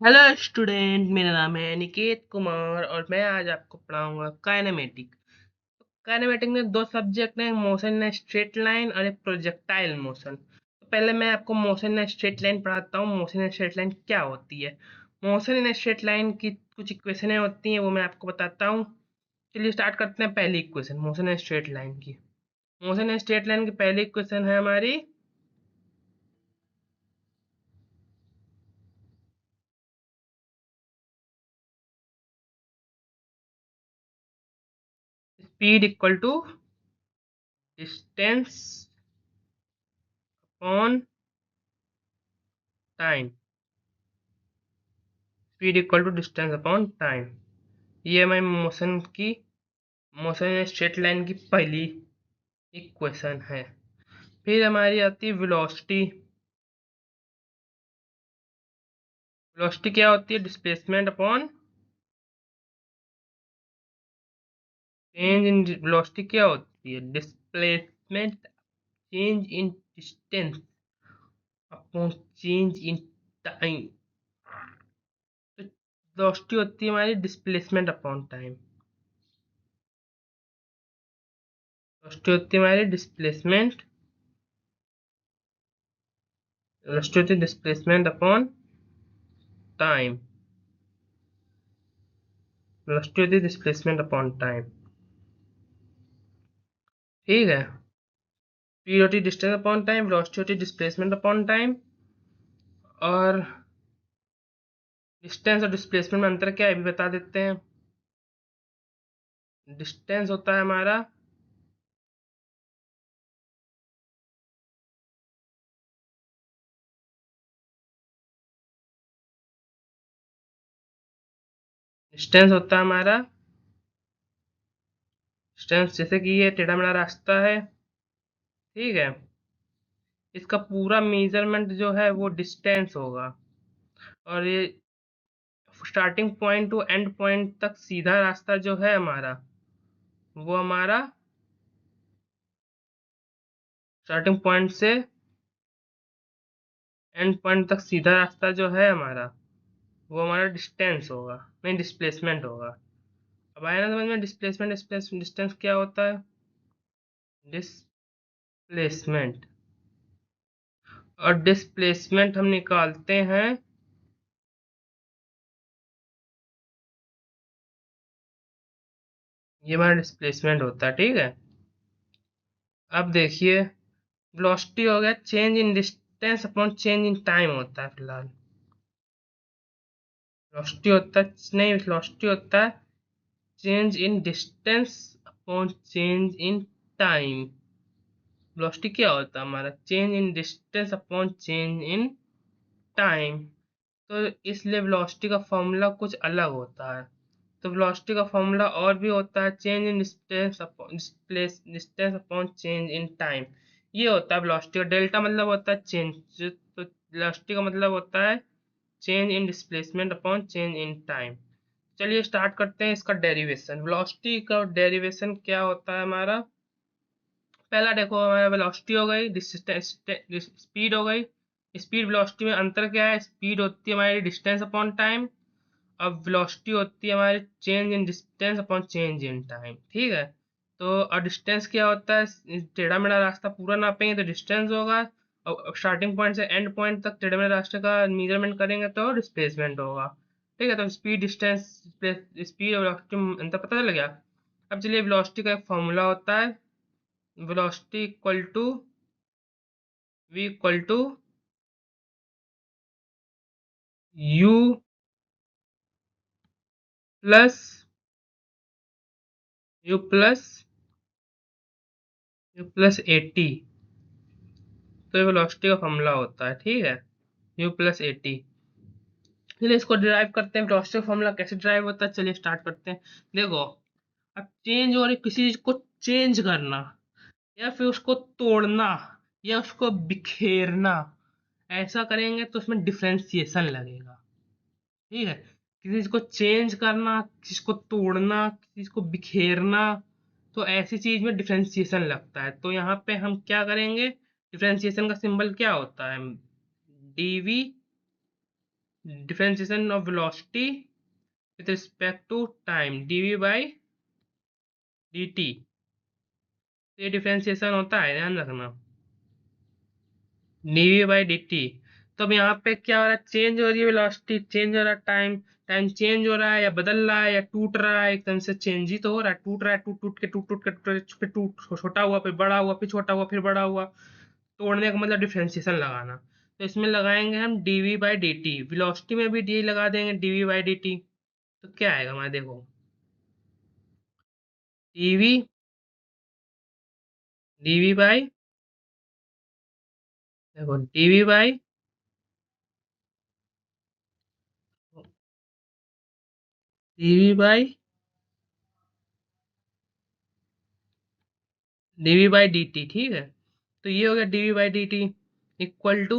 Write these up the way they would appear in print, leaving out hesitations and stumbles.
Hello student, मेरा नाम है निकेत कुमार और मैं आज आपको पढ़ाऊंगा काइनेमेटिक। काइनेमेटिक में दो सब्जेक्ट हैं, मोशन इन स्ट्रेट लाइन और एक प्रोजेक्टाइल मोशन। तो पहले मैं आपको मोशन इन स्ट्रेट लाइन पढ़ाता हूँ। मोशन इन स्ट्रेट लाइन क्या होती है? मोशन इन स्ट्रेट लाइन की कुछ इक्वेशनें होती हैं, वो मैं आपको बताता हूँ। चलिए स्टार्ट करते हैं पहली equation motion in straight line की। मोशन इन स्ट्रेट लाइन की पहली इक्वेशन है हमारी speed equal to distance upon time. Speed equal to distance upon time, ये हमारी मोशन स्ट्रेट लाइन की पहली इक्वेशन है। फिर हमारी आती है वेलोसिटी। वेलोसिटी क्या होती है? Displacement upon change in. Velocity क्या होती है? Displacement change in distance upon change in time. तो वेलोसिटी होती है हमारी डिस्प्लेसमेंट अपॉन टाइम। वेलोसिटी होती है हमारी डिस्प्लेसमेंट अपॉन टाइम। वेलोसिटी होती है डिस्प्लेसमेंट अपॉन टाइम। ठीक है। स्पीड होती है डिस्टेंस अपॉन टाइम, वेलोसिटी होती है डिस्प्लेसमेंट अपॉन टाइम। और डिस्टेंस और डिस्प्लेसमेंट में अंतर क्या है, ये भी बता देते हैं। डिस्टेंस होता है हमारा डिस्टेंस होता है हमारा डिस्टेंस, जैसे कि ये टेढ़ा मेढ़ा रास्ता है, ठीक है। इसका पूरा मेजरमेंट जो है वो डिस्टेंस होगा। और ये starting point two and point तक सीधा रास्ता जो है हमारा, वो हमारा स्टार्टिंग पॉइंट से एंड पॉइंट तक सीधा रास्ता जो है हमारा, वो हमारा डिस्टेंस होगा, नहीं डिस्प्लेसमेंट होगा। अब आया ना समझ में? डिस्प्लेसमेंट डिस्टेंस क्या होता है? डिस्प्लेसमेंट। और डिस्प्लेसमेंट हम निकालते हैं, ये हमारा डिस्प्लेसमेंट होता है, ठीक है। अब देखिए, वेलोसिटी हो गया change in distance upon change in time होता है फिलहाल। वेलोसिटी होता है, नहीं, वेलोसिटी होता है change in distance upon change in time. Velocity क्या होता है हमारा? Change in distance upon change in time. तो इसलिए वेलोसिटी का फॉर्मूला कुछ अलग होता है। तो वेलोसिटी का फॉर्मूला और भी होता है change in distance upon change in time. ये होता है वेलोसिटी का डेल्टा, मतलब होता है चेंज। तो वेलोसिटी का मतलब होता है change in displacement upon change in time. चलिए स्टार्ट करते हैं इसका डेरिवेशन। वेलोसिटी का डेरिवेशन क्या होता है हमारा? पहला देखो, हमारा वेलोसिटी हो गई, स्पीड हो गई। स्पीड वेलोसिटी में अंतर क्या है? स्पीड होती है हमारी डिस्टेंस अपॉन टाइम। अब वेलोसिटी होती है हमारी change in distance upon change in time, ठीक है। तो और डिस्टेंस क्या होता है? टेढ़ा मेढ़ा रास्ता पूरा नापेंगे तो डिस्टेंस होगा, और स्टार्टिंग पॉइंट से एंड पॉइंट तक टेढ़े मेढ़े रास्ते का मेजरमेंट करेंगे तो डिस्प्लेसमेंट होगा, ठीक है। तो स्पीड डिस्टेंस स्पीड और वेलोसिटी अंतर पता चल गया। अब चलिए, वेलोसिटी का एक फॉर्मूला होता है, velocity equal to v equal to u plus u plus u plus 80। तो ये वेलोसिटी का फॉर्मूला होता है, ठीक है, u+80। चलिए इसको डिराइव करते हैं। वेलोसिटी का फॉर्मूला कैसे डिराइव होता है, चलिए स्टार्ट करते हैं। देखो, अब चेंज और किसी चीज को चेंज करना, या फिर उसको तोड़ना, या उसको बिखेरना, ऐसा करेंगे तो उसमें डिफरेंशिएशन लगेगा, ठीक है। किसी चीज को चेंज करना, किसी चीज को तोड़ना, किसी चीज को बिखेरना, तो ऐसी चीज में डिफरेंशिएशन लगता है। तो यहाँ पे हम क्या करेंगे? डिफरेंशिएशन का सिंबल क्या होता है? D v differentiation of velocity with respect to time dv by dt। ये डिफरेंशिएशन होता है, ध्यान रखना, dv बाई dt। तो अब यहाँ पे क्या हो रहा है, चेंज हो रही है वेलोसिटी, चेंज हो रहा है टाइम, टाइम चेंज हो रहा है या बदल रहा है या टूट रहा है, एकदम से चेंज ही तो हो रहा है, टूट रहा है, टूट टूट के फिर छोटा हुआ, फिर बड़ा हुआ, फिर छोटा हुआ, फिर बड़ा हुआ। तोड़ने का मतलब डिफरेंशिएशन लगाना। तो इसमें लगाएंगे हम dv by d T, velocity में भी डी लगा देंगे, dv बाई डी टी। तो क्या आएगा हमारे, देखो, dv dv बाई, देखो dv by dv by dv by d t, ठीक है। तो ये हो गया dv by d t equal to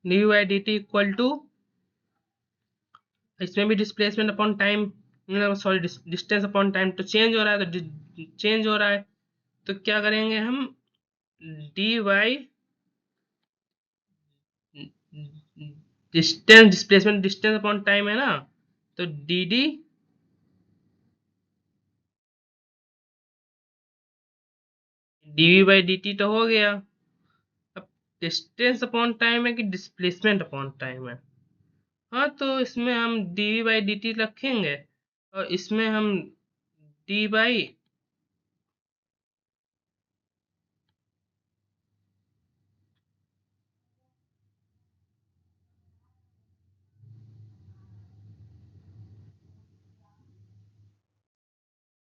dv by d t equal to, इसमें भी displacement upon time, sorry distance upon time, तो चेंज हो रहा है, तो चेंज हो रहा है, तो क्या करेंगे हम, D by distance, displacement distance upon time है ना, तो D D dv by d T तो हो गया। अब डिस्टेंस अपॉन टाइम है कि डिस्प्लेसमेंट अपॉन टाइम है, हाँ तो इसमें हम dv बाई डी टी रखेंगे और इसमें हम डी बाई,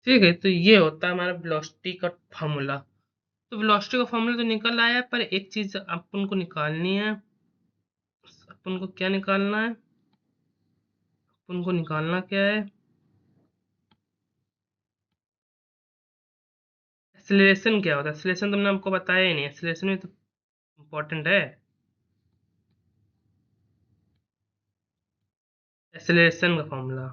ठीक है। तो ये होता है हमारा वेलोसिटी का फॉर्मूला। तो वेलोसिटी का फॉर्मूला तो निकल आया, पर एक चीज अपन को निकालनी है, अपन को क्या निकालना है, अपन को निकालना क्या है, एक्सेलरेशन क्या होता है। एक्सेलरेशन तुमने हमको बताया ही नहीं, एक्सेलरेशन भी तो इम्पोर्टेंट है। एक्सेलरेशन का फॉर्मूला,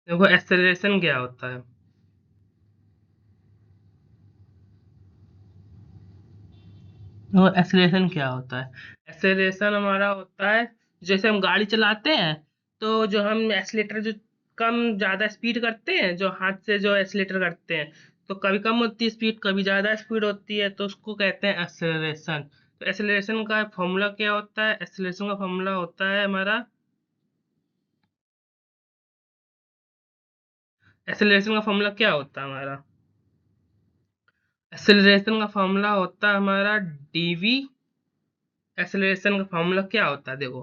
देखो एक्सेलरेशन क्या होता है, देखो एक्सेलरेशन क्या होता है, एक्सेलरेशन हमारा होता है, जैसे हम गाड़ी चलाते हैं, तो जो हम एक्सीलेटर जो कम ज़्यादा स्पीड करते हैं, जो हाथ से जो एक्सीलेटर करते हैं, तो कभी कम होती है स्पीड, कभी ज़्यादा स्पीड होती है, तो उसको कहते हैं एक्सेलरेशन। तो एक्सेलरेशन का फॉर्मूला क्या होता है, एक्सेलरेशन का फॉर्मूला होता है हमारा, एक्सेलरेशन का फॉर्मूला क्या होता है हमारा, एक्सेलरेशन का फॉर्मूला होता है हमारा डीवी। एक्सेलरेशन का फॉर्मूला क्या होता है, देखो,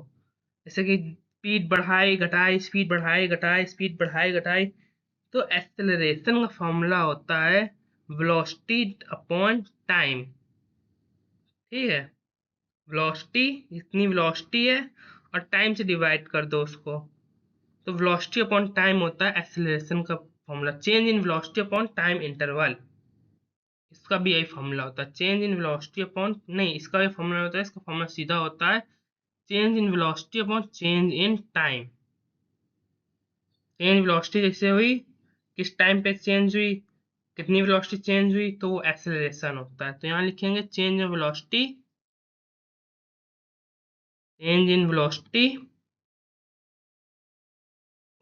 जैसे कि स्पीड बढ़ाई घटाई, स्पीड बढ़ाई घटाई, स्पीड बढ़ाई घटाई, तो एक्सेलरेशन का फॉर्मूला होता है वेलोसिटी अपॉन टाइम, ठीक है। वेलोसिटी, जितनी वेलोसिटी है और टाइम से डिवाइड कर दो उसको, तो वेलोसिटी अपॉन टाइम होता है एक्सेलरेशन का formula, change in velocity upon time interval. इसका भी यही फॉर्मूला होता है, चेंज इन वेलोसिटी अपॉन, नहीं इसका भी फॉर्मूला होता है, इसका फॉर्मूला सीधा होता है change in velocity upon change in time. Change velocity जैसे हुई, किस टाइम पे चेंज हुई, कितनी वेलोसिटी चेंज हुई, तो वो एक्सेलरेशन होता है। तो यहाँ लिखेंगे change in velocity, change in velocity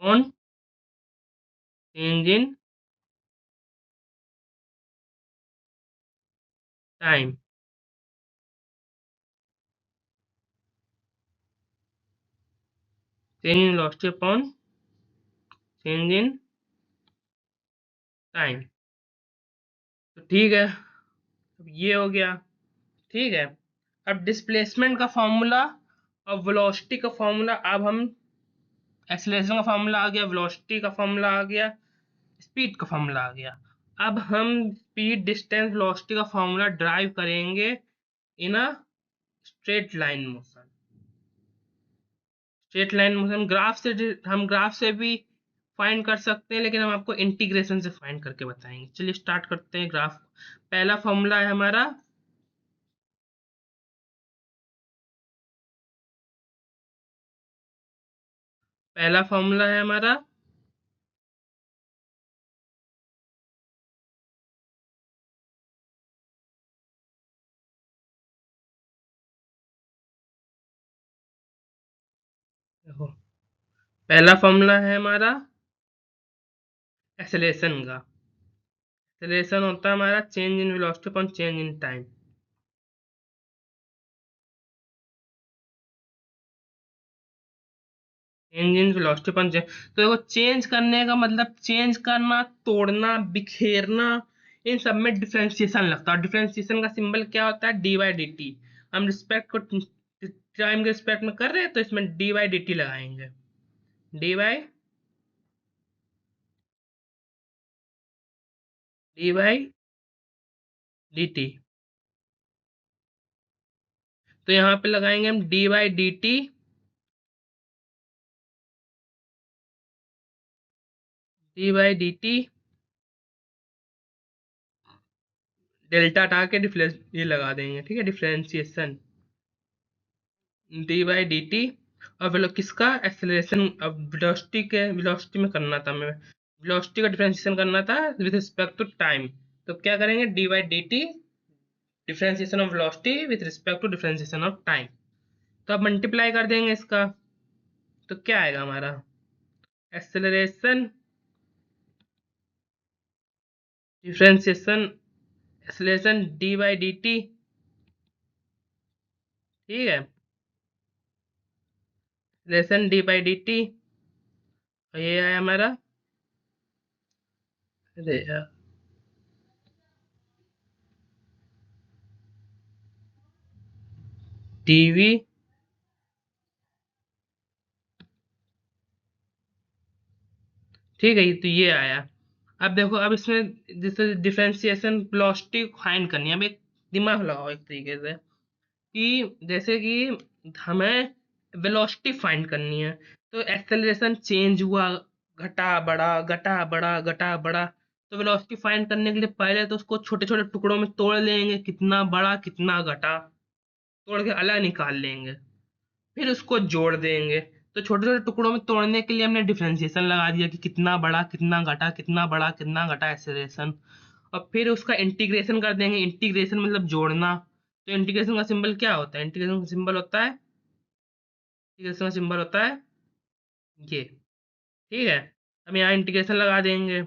on change in time, change in velocity upon change in time. तो ठीक है, अब ये हो गया, ठीक है। अब डिस्प्लेसमेंट का फॉर्मूला और वेलोसिटी का फॉर्मूला, अब हम, एक्सेलरेशन का फॉर्मूला आ गया, वेलोसिटी का फॉर्मूला आ गया, स्पीड का फॉर्मूला आ गया। अब हम स्पीड डिस्टेंस वेलोसिटी का फॉर्मूला ड्राइव करेंगे in a straight line motion. Straight line motion graph से, हम ग्राफ से भी फाइंड कर सकते हैं, लेकिन हम आपको इंटीग्रेशन से फाइंड करके बताएंगे। चलिए स्टार्ट करते हैं ग्राफ। पहला फॉर्मूला है हमारा, पहला फॉर्मूला है हमारा देखो, पहला फॉर्मूला है हमारा एक्सेलरेशन का। एक्सेलरेशन होता है हमारा change in velocity upon change in time. Change in velocity upon change, तो देखो चेंज करने का मतलब चेंज करना, तोड़ना, बिखेरना, इन सब में डिफरेंशिएशन लगता है। डिफरेंशिएशन का सिंबल क्या होता है? D by d T. हम रिस्पेक्ट को टाइम के रिस्पेक्ट में कर रहे हैं तो इसमें डी बाई डी टी लगाएंगे। D by D by d T. तो यहाँ पे लगाएंगे हम D by d T, D by d T, delta हटा के डिफरेंस ये लगा देंगे, ठीक है, differentiation D by d T. और वो लोग किसका एक्सेलरेशन, अब वेलोसिटी के, वेलोसिटी में करना था हमें, वेलोसिटी का डिफरेंशिएशन करना था विद रिस्पेक्ट टू टाइम। तो क्या करेंगे? D by d t differentiation of velocity with respect to differentiation of time. तो अब मल्टीप्लाई कर देंगे इसका, तो क्या आएगा हमारा? Acceleration differentiation, acceleration D by d t, ठीक है, acceleration D by d T. और ये आया हमारा, अरे यार, टीवी, ठीक है, तो ये आया। अब देखो, अब इसमें जैसे डिफरेंशिएशन वेलोसिटी फाइंड करनी है, अब एक दिमाग लगाओ एक तरीके से, कि जैसे कि हमें वेलोसिटी फाइंड करनी है, तो एक्सेलरेशन चेंज हुआ, घटा बढ़ा, घटा बढ़ा, घटा बढ़ा। तो वेलोसिटी फाइंड करने के लिए पहले तो उसको छोटे छोटे टुकड़ों में तोड़ लेंगे, कितना बड़ा कितना घटा, तोड़ के अलग निकाल लेंगे, फिर उसको जोड़ देंगे। तो छोटे छोटे टुकड़ों में तोड़ने के लिए हमने डिफरेंशिएशन लगा दिया कि कितना बड़ा कितना घटा, कितना बड़ा कितना घटा एक्सेलरेशन। और फिर उसका इंटीग्रेशन कर देंगे। इंटीग्रेशन मतलब जोड़ना। तो इंटीग्रेशन का सिंबल क्या होता है? इंटीग्रेशन का सिंबल होता है, इंटीग्रेशन का सिंबल होता है ये, ठीक है। हम यहाँ इंटीग्रेशन लगा देंगे।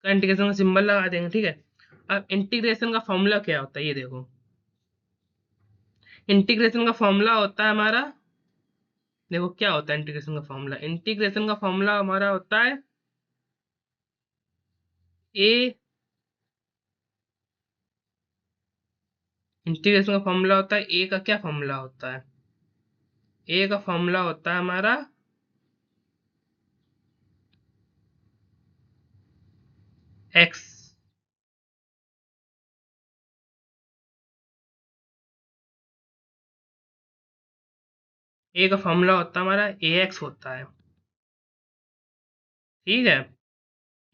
का इंटीग्रेशन का सिंबल लगा देंगे, ठीक है। अब इंटीग्रेशन का फॉर्मूला क्या होता है ये देखो। इंटीग्रेशन का फॉर्मूला होता है हमारा, देखो क्या होता है इंटीग्रेशन का फॉर्मूला। इंटीग्रेशन का फॉर्मूला हमारा होता है ए, इंटीग्रेशन का फॉर्मूला होता है ए का क्या फॉर्मूला होता है? ए का फॉर्मूला होता है हमारा एक्स। ए का फॉर्मूला होता है हमारा ए एक्स होता है, ठीक है।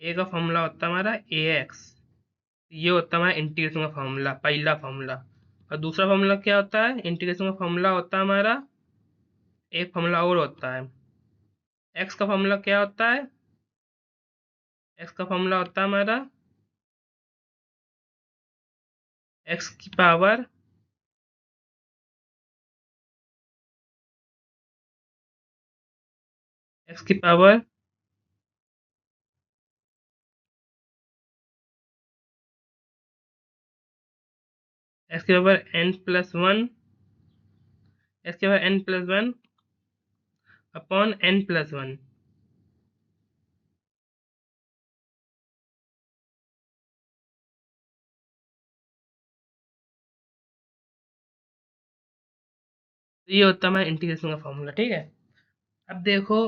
ए का फॉर्मूला होता है हमारा ए एक्स। ये होता है हमारा इंटीग्रेशन का फॉर्मूला, पहला फॉर्मूला। और दूसरा फॉर्मूला क्या होता है? इंटीग्रेशन का फॉर्मूला होता है हमारा, एक फॉर्मूला और होता है। एक्स का फॉर्मूला क्या होता है? एक्स का फॉर्मूला होता है हमारा एक्स की पावर, एक्स की पावर एक्स की power n plus one, x की power n plus one upon n plus one. ये होता है हमारा इंटीग्रेशन का फॉर्मूला, ठीक है। अब देखो,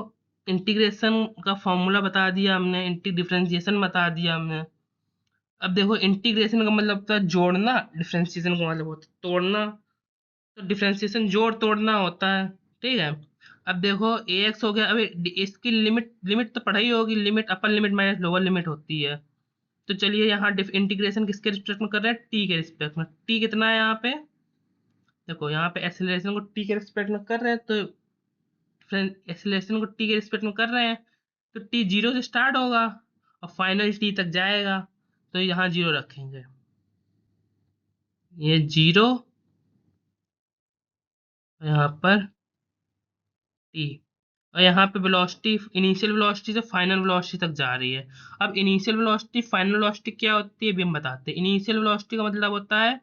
इंटीग्रेशन का फॉर्मूला बता दिया हमने, डिफरेंशिएशन बता दिया हमने। अब देखो, इंटीग्रेशन का मतलब होता है जोड़ना, डिफरेंशिएशन का मतलब होता है तोड़ना। तो डिफरेंशिएशन जोड़ तोड़ना होता है, ठीक है। अब देखो ए एक्स हो गया। अभी इसकी लिमिट लिमिट तो पढ़ाई होगी, limit upper limit minus lower limit होती है, तो चलिए यहाँ इंटीग्रेशन किसके रिस्पेक्ट में कर रहे हैं, टी के रिस्पेक्ट में। टी कितना है यहाँ पे, देखो यहाँ पे एक्सेलरेशन को टी के रिस्पेक्ट में कर रहे हैं, तो एक्सेलरेशन को टी के रिस्पेक्ट में कर रहे हैं, तो टी जीरो से स्टार्ट होगा और फाइनल टी तक जाएगा, तो यहाँ जीरो रखेंगे, ये जीरो, यहाँ पर टी, और यहाँ पे वेलोसिटी इनिशियल वेलोसिटी से फाइनल वेलोसिटी तक जा रही है। अब इनिशियल वेलोसिटी फाइनल वेलोसिटी क्या होती है, भी हम बताते हैं। इनिशियल वेलोसिटी का मतलब होता है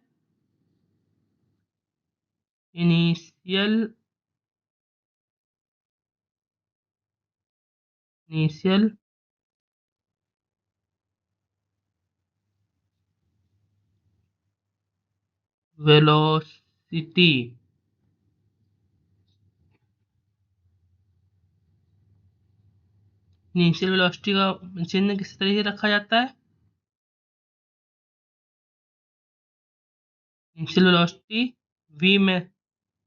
initial initial velocity, initial velocity का चिन्ह किस तरीके से रखा जाता है, इनिशियल वेलोसिटी वी में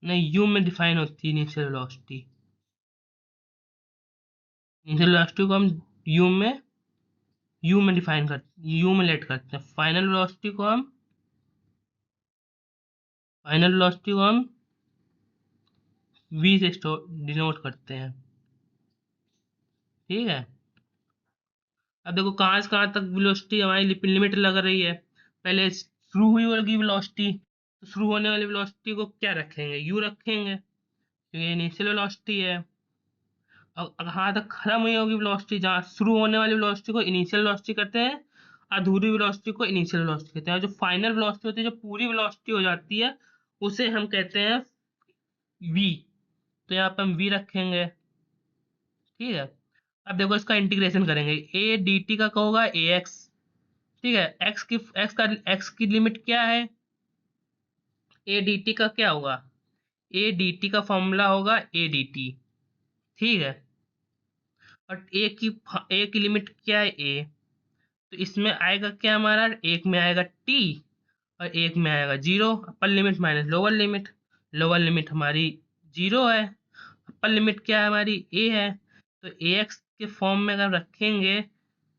नहीं यू में डिफाइन होती है। इनिशियल वेलोसिटी को हम यू में डिफाइन करते, यू में लेट करते हैं। फाइनल वेलोसिटी को हम वी से डिनोट करते हैं, ठीक है। अब देखो कहाँ से कहाँ तक वेलोसिटी हमारी लिमिट लग रही है। पहले शुरू हुई होगी वेलोसिटी, तो शुरू होने वाली वेलोसिटी को क्या रखेंगे, यू रखेंगे, क्योंकि इनिशियल वेलोसिटी है। और कहाँ तक खत्म हुई होगी वेलोसिटी, जहाँ शुरू होने वाली वेलोसिटी को इनिशियल वेलोसिटी कहते हैं, अधूरी वेलोसिटी को इनिशियल वेलोसिटी कहते हैं, और जो फाइनल वेलोसिटी होती है, जो पूरी वेलोसिटी हो जाती है, उसे हम कहते हैं वी। तो यहाँ पे हम वी रखेंगे, ठीक है। अब देखो इसका इंटीग्रेशन करेंगे, ए डी टी का होगा ए एक्स, ठीक है। एक्स की लिमिट क्या है, ए डी टी का क्या होगा, ए डी टी का फॉर्मूला होगा ए डी टी, ठीक है। और ए की लिमिट क्या है, ए, तो इसमें आएगा क्या हमारा, एक में आएगा टी और एक में आएगा जीरो, अपर limit minus lower limit. Lower limit हमारी जीरो है, अपर लिमिट क्या है हमारी ए है, तो ए एक्स के फॉर्म में अगर रखेंगे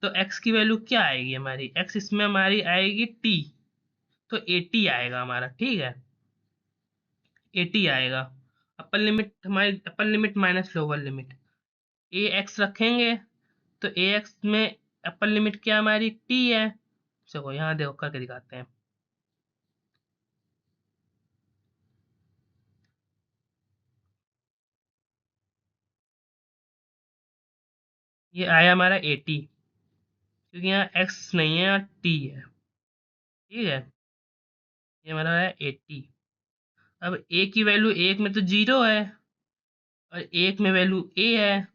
तो एक्स की वैल्यू क्या आएगी हमारी, एक्स इसमें हमारी आएगी टी, तो ए टी आएगा हमारा, ठीक है, ए टी आएगा। Upper limit minus lower limit, a x रखेंगे तो ए एक्स में अपर लिमिट क्या हमारी टी है। चलो यहाँ देखो करके दिखाते हैं, ये आया हमारा ए टी, क्योंकि यहाँ एक्स नहीं है, यहाँ टी है, ठीक है। ये हमारा है 80। अब ए की वैल्यू एक में तो जीरो है और एक में वैल्यू ए है,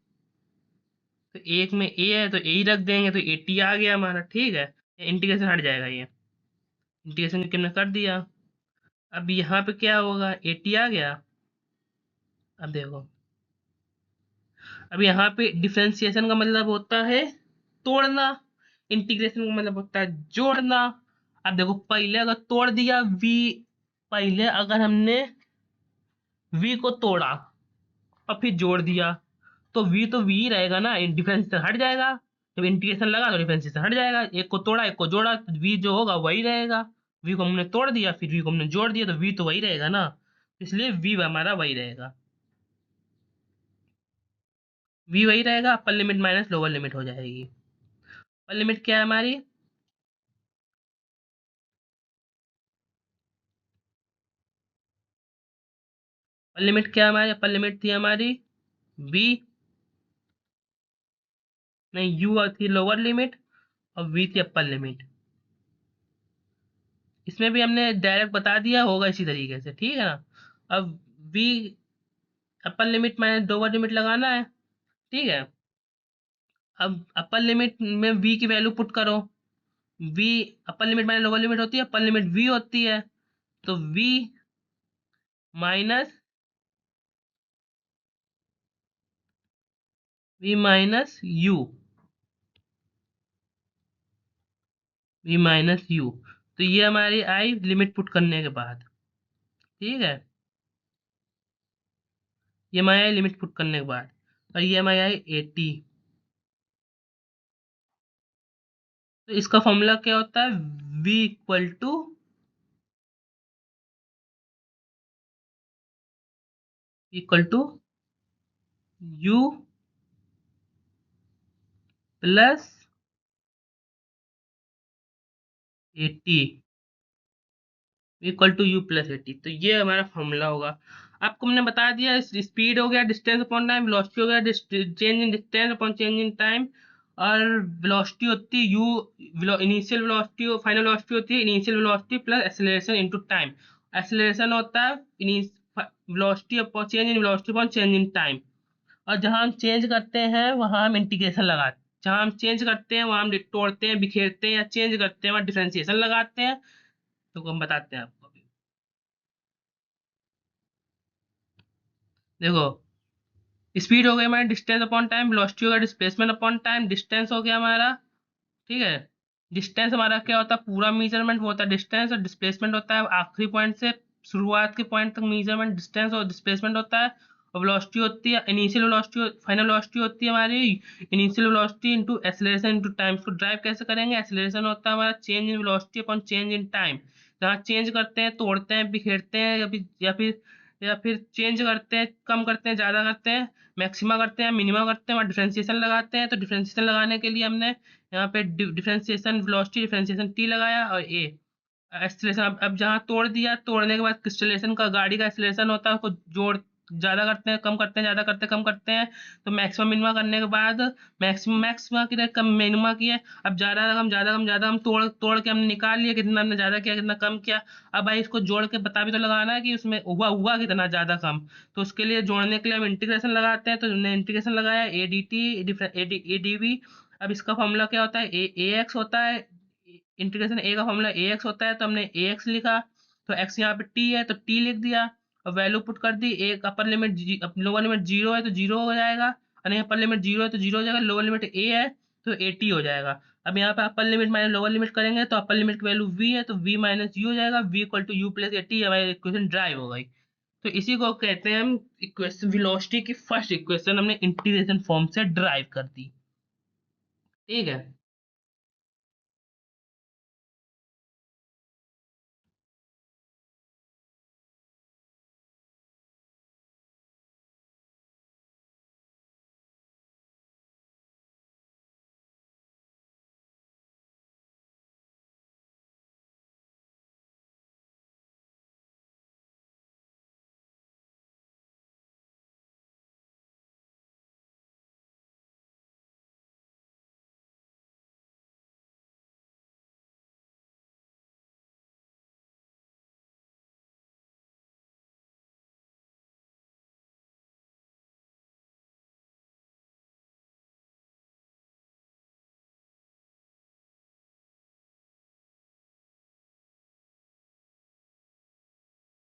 तो एक में ए है तो ए ही रख देंगे, तो 80 आ गया हमारा, ठीक है। इंटीग्रेशन हट जाएगा, ये इंटीग्रेशन करके हमने कर दिया। अब यहाँ पे क्या होगा, 80 आ गया। अब देखो, अब यहाँ पे डिफरेंशिएशन का मतलब होता है तोड़ना, इंटीग्रेशन का मतलब होता है जोड़ना। अब देखो पहले अगर तोड़ दिया वी, पहले अगर हमने वी को तोड़ा और फिर जोड़ दिया, तो वी ही रहेगा ना, डिफरेंशिएशन हट जाएगा। जब इंटीग्रेशन लगा तो डिफरेंशिएशन हट जाएगा, एक को तोड़ा एक को जोड़ा, तो वी जो होगा वही रहेगा। वी को हमने तोड़ दिया फिर वी को हमने जोड़ दिया, तो वी तो वही रहेगा ना, इसलिए वी हमारा वही रहेगा, वी वही रहेगा। अपर लिमिट माइनस लोअर लिमिट हो जाएगी। अपर लिमिट क्या है हमारी, अपर लिमिट क्या है हमारी, अपर लिमिट थी हमारी वी, नहीं यू थी लोअर लिमिट और वी थी अपर लिमिट। इसमें भी हमने डायरेक्ट बता दिया होगा इसी तरीके से, ठीक है ना। अब v upper limit minus lower limit लगाना है, ठीक है। अब अपर लिमिट में वी की वैल्यू पुट करो, v upper limit minus lower limit होती है, अपर लिमिट वी होती है, तो minus v minus u v minus u, तो ये हमारी आई लिमिट पुट करने के बाद, ठीक है। ये हमारी आई लिमिट पुट करने के बाद, और ये हमारी आई 80, तो इसका फॉर्मूला क्या होता है, v equal to u plus 80 equal to u+80। तो ये हमारा फॉर्मूला होगा। आपको हमने बता दिया, स्पीड हो गया डिस्टेंस अपॉन टाइम, वेलोसिटी हो गया change in distance upon change in time, और वेलोसिटी होती है you, initial velocity final velocity होती है initial velocity plus acceleration into time. Acceleration होता है velocity upon change in velocity upon change in time. और जहाँ हम चेंज करते हैं वहाँ हम इंटीग्रेशन लगाते हैं, जहाँ हम चेंज करते हैं वहाँ हम तोड़ते हैं बिखेरते हैं, या चेंज करते हैं वहाँ डिफरेंशिएशन लगाते हैं। तो हम बताते हैं आपको अभी। देखो, स्पीड हो गई हमारी डिस्टेंस अपॉन टाइम, वेलोसिटी हो गया डिस्प्लेसमेंट अपॉन टाइम, डिस्टेंस हो गया हमारा, ठीक है। डिस्टेंस हमारा क्या होता है, पूरा मेजरमेंट वो होता है डिस्टेंस, और डिस्प्लेसमेंट होता है आखिरी पॉइंट से शुरुआत के पॉइंट तक मेजरमेंट डिस्टेंस और डिस्प्लेसमेंट होता है। और वेलोसिटी होती है इनिशियल वेलोसिटी फाइनल वेलोसिटी होती है हमारी initial velocity into acceleration into time. इसको ड्राइव कैसे करेंगे, एक्सेलरेशन होता है हमारा change in velocity upon change in time. जहाँ चेंज करते हैं तोड़ते हैं बिखेरते हैं, या फिर चेंज करते हैं कम करते हैं ज़्यादा करते हैं, मैक्सिमा करते हैं मिनिमा करते हैं, वहाँ डिफ्रेंशिएशन लगाते हैं। तो डिफ्रेंशिएशन लगाने के लिए हमने यहाँ पे डिफरेंशिएशन वेलोसिटी डिफरेंशिएशन टी लगाया, और ए एक्सीलरेशन। अब जहाँ तोड़ दिया, तोड़ने के बाद क्रिस्टलेशन का गाड़ी का एक्सीलरेशन होता है, उसको जोड़ ज़्यादा करते हैं कम करते हैं ज़्यादा करते हैं कम करते हैं। तो मैक्सिमम मिनिमा करने के बाद मैक्सिमम मैक्सिमा की कम मिनिमा किए। अब ज़्यादा हम तोड़ तोड़ के हमने निकाल लिया कितना हमने ज़्यादा किया कितना कम किया। अब भाई इसको जोड़ के पता भी तो लगाना है कि उसमें हुआ हुआ कितना ज़्यादा कम। तो उसके लिए जोड़ने के लिए हम इंटीग्रेशन लगाते हैं। तो हमने इंटीग्रेशन लगाया a d t a d v. अब इसका फॉर्मूला क्या होता है, ए एक्स होता है, इंटीग्रेशन ए का फॉर्मूला ए एक्स होता है। तो हमने ए एक्स लिखा, तो एक्स यहाँ पे टी है तो टी लिख दिया, और वैल्यू पुट कर दी। एक upper limit lower limit zero है तो जीरो हो जाएगा, और नहीं अपर लिमिट जीरो है तो जीरो हो जाएगा, लोअर लिमिट ए है तो ए टी हो जाएगा। अब यहाँ पे upper limit minus lower limit करेंगे तो अपर लिमिट की वैल्यू वी है तो वी माइनस यू हो जाएगा, v equal to u plus a t. हमारी इक्वेशन ड्राइव हो गई। तो इसी को कहते हैं हम इक्वेशन, वेलोसिटी की फर्स्ट इक्वेशन हमने इंटीग्रेशन फॉर्म से ड्राइव कर दी। ठीक है।